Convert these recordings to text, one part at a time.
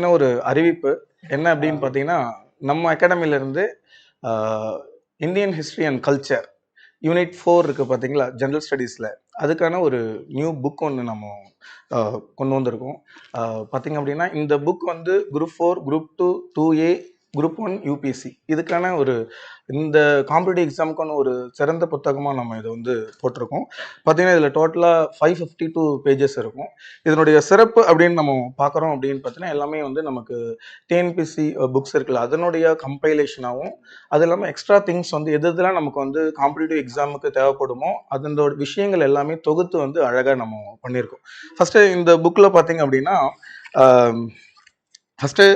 சின்ன ஒரு அறிவிப்பு என்ன அப்படின்னு பார்த்தீங்கன்னா, நம்ம அகாடமிலேருந்து Indian history and culture unit 4 இருக்கு பார்த்தீங்களா, ஜென்ரல் ஸ்டடீஸில் அதுக்கான ஒரு நியூ புக் ஒன்று நம்ம கொண்டு வந்திருக்கோம். பார்த்தீங்க அப்படின்னா, இந்த புக் வந்து group 4, group 2, 2A, group 1 UPSC இதுக்கான ஒரு இந்த காம்படிட்டிவ் எக்ஸாமுக்கான ஒரு சிறந்த புத்தகமாக நம்ம இதை வந்து போட்டிருக்கோம். பார்த்தீங்கன்னா இதில் டோட்டலாக 552 பேஜஸ் இருக்கும். இதனுடைய சிறப்பு அப்படின்னு நம்ம பார்க்குறோம் அப்படின்னு பார்த்தீங்கன்னா, எல்லாமே வந்து நமக்கு டிஎன்பிசி புக்ஸ் இருக்குல்ல அதனுடைய கம்பைலேஷனாகவும், அது இல்லாமல் எக்ஸ்ட்ரா திங்ஸ் வந்து எது எதுலாம் நமக்கு வந்து காம்படிட்டிவ் எக்ஸாமுக்கு தேவைப்படுமோ அதனோட விஷயங்கள் எல்லாமே தொகுத்து வந்து அழகாக நம்ம பண்ணியிருக்கோம். ஃபஸ்ட்டு இந்த புக்கில் பார்த்தீங்க அப்படின்னா, ஃபஸ்ட்டு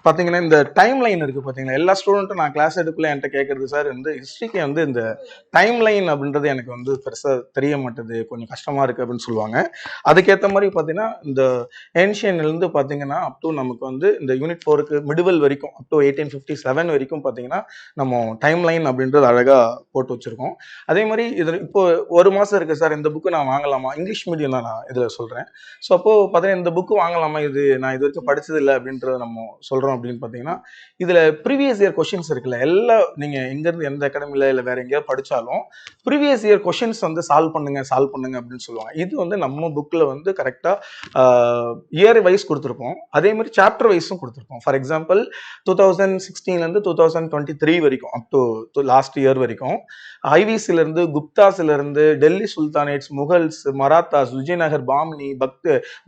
பார்த்தீங்கன்னா இந்த டைம் லைன் இருக்குது பார்த்தீங்கன்னா, எல்லா ஸ்டூடெண்ட்டும் நான் கிளாஸ் எடுக்கல என்கிட்ட கேட்குறது, சார் வந்து ஹிஸ்ட்ரிக்கு வந்து இந்த டைம் லைன் அப்படின்றது எனக்கு வந்து பெருசாக தெரிய மாட்டேது, கொஞ்சம் கஷ்டமாக இருக்குது அப்படின்னு சொல்லுவாங்க. அதுக்கேற்ற மாதிரி பார்த்தீங்கன்னா இந்த ஏன்ஷியன்லேருந்து பார்த்தீங்கன்னா அப் டு நமக்கு வந்து இந்த யூனிட் 4க்கு மிடிவல் வரைக்கும் அப் டு 1857 வரைக்கும் பார்த்தீங்கன்னா நம்ம டைம் லைன் அப்படின்றது அழகாக போட்டு வச்சுருக்கோம். அதே மாதிரி இதில் இப்போ ஒரு மாதம் இருக்குது சார், இந்த புக்கு நான் வாங்கலாமா? இங்கிலீஷ் மீடியம் தான் நான் இதில் சொல்கிறேன். ஸோ அப்போது பார்த்தீங்கன்னா இந்த புக்கு வாங்கலாமா, இது நான் இது வரைக்கும் படித்ததில்லை அப்படின்றத நம்ம சொல்கிறோம் அப்படின்னு பார்த்தீங்கன்னா, இதில் ப்ரீவியஸ் இயர் கொஷின்ஸ் இருக்குல்ல, எல்லாம் நீங்கள் எங்கேருந்து எந்த அகாடமியில் இல்லை வேறு எங்கேயாவது படித்தாலும் ப்ரீவியஸ் இயர் கொஷின்ஸ் வந்து சால்வ் பண்ணுங்க அப்படின்னு சொல்லுவாங்க. இது வந்து நம்ம புக்கில் வந்து கரெக்டாக இயர் வைஸ் கொடுத்துருப்போம். அதே மாதிரி சாப்டர் வைஸும் கொடுத்துருப்போம். ஃபார் எக்ஸாம்பிள் 2016 2023 வரைக்கும் அப் டு லாஸ்ட் இயர் வரைக்கும் ஐவிசிலிருந்து, குப்தாஸ்லேருந்து, Delhi sultanates, Mughals, Marathas, Vijayanagar, Bahmani,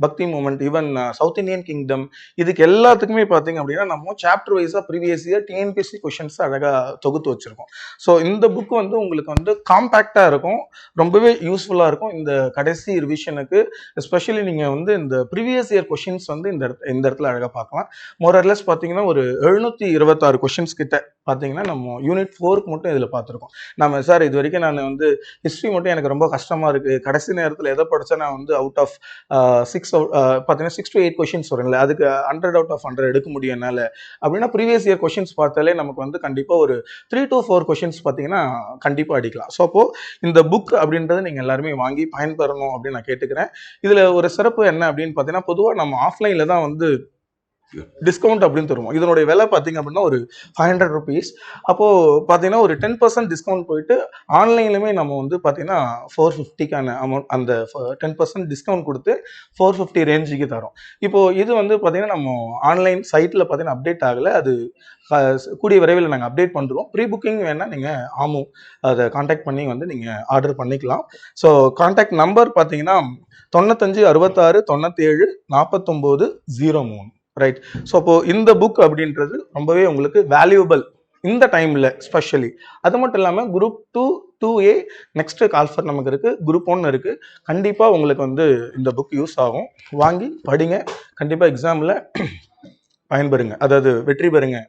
Bhakti movement, even south Indian kingdom, இதுக்கு எல்லாத்துக்குமே பார்த்தீங்க அப்படின்னா நம்ம சாப்டர் வைஸாக ப்ரீவியஸ் இயர் டிஎன்பிஎஸ்சி கொஷின்ஸ் அழகாக தொகுத்து வச்சுருக்கோம். ஸோ இந்த புக்கு வந்து உங்களுக்கு வந்து காம்பேக்டாக இருக்கும், ரொம்பவே யூஸ்ஃபுல்லாக இருக்கும் இந்த கடைசி ரிவிஷனுக்கு. எஸ்பெஷலி நீங்கள் வந்து இந்த ப்ரீவியஸ் இயர் கொஷின்ஸ் வந்து இந்த இடத்துல அழகாக பார்க்கலாம். மோரர்லெஸ் பார்த்தீங்கன்னா ஒரு 726 கொஷின்ஸ் கிட்ட பார்த்தீங்கன்னா நம்ம யூனிட் 4க்கு மட்டும் இதில் பார்த்துருக்கோம். நம்ம சார் இது வரைக்கும் நான் வந்து ஹிஸ்ட்ரி மட்டும் எனக்கு ரொம்ப கஷ்டமாக இருக்குது, கடைசி நேரத்தில் எதை படித்தா நான் வந்து அவுட் ஆஃப் 6 பார்த்தீங்கன்னா 6 to 8 கொஷின்ஸ் வருங்களே, அதுக்கு 100 out of 100 எடுக்க முடியும் என்னால் அப்படின்னா ப்ரீவியஸ் இயர் கொஷின்ஸ் பார்த்தாலே நமக்கு வந்து கண்டிப்பாக ஒரு 3 to 4 கொஷின்ஸ் பார்த்தீங்கன்னா கண்டிப்பாக அடிக்கலாம். ஸோ அப்போது இந்த புக் அப்படின்றது நீங்கள் எல்லாருமே வாங்கி பயன்பெறணும் அப்படின்னு நான் கேட்டுக்கிறேன். இதில் ஒரு சிறப்பு என்ன அப்படின்னு பார்த்தீங்கன்னா, பொதுவாக நம்ம ஆஃப்லைனில் தான் வந்து டிஸ்கவுண்ட் அப்படின்னு தருவோம். இதனுடைய விலை பார்த்தீங்க அப்படின்னா ஒரு 500 rupees. அப்போது பார்த்தீங்கன்னா ஒரு 10% டிஸ்கவுண்ட் போயிட்டு ஆன்லைன்லையுமே நம்ம வந்து பார்த்தீங்கன்னா 450க்கான அமௌண்ட், அந்த 10% டிஸ்கவுண்ட் கொடுத்து 450 ரேஞ்சுக்கு தரோம். இப்போது இது வந்து பார்த்தீங்கன்னா நம்ம ஆன்லைன் சைட்டில் பார்த்தீங்கன்னா அப்டேட் ஆகலை, அது கூடிய விரைவில் நாங்கள் அப்டேட் பண்ணுறோம். ப்ரீ புக்கிங் வேணால் நீங்கள் அதை காண்டாக்ட் பண்ணி வந்து நீங்கள் ஆர்டர் பண்ணிக்கலாம். ஸோ காண்டாக்ட் நம்பர் பார்த்தீங்கன்னா 95 66 97 49 03, ரைட். ஸோ அப்போ இந்த புக் அப்படின்றது ரொம்பவே உங்களுக்கு வேல்யூபிள் இந்த டைமில் ஸ்பெஷலி. அது மட்டும் இல்லாமல் குரூப் 2, 2A நெக்ஸ்ட்டு கால்ஃபர் நமக்கு இருக்குது, குரூப் 1 இருக்குது. கண்டிப்பாக உங்களுக்கு வந்து இந்த புக் யூஸ் ஆகும். வாங்கி படிங்க, கண்டிப்பாக எக்ஸாமில் பயன்பெறுங்க, அதாவது வெற்றி பெறுங்க.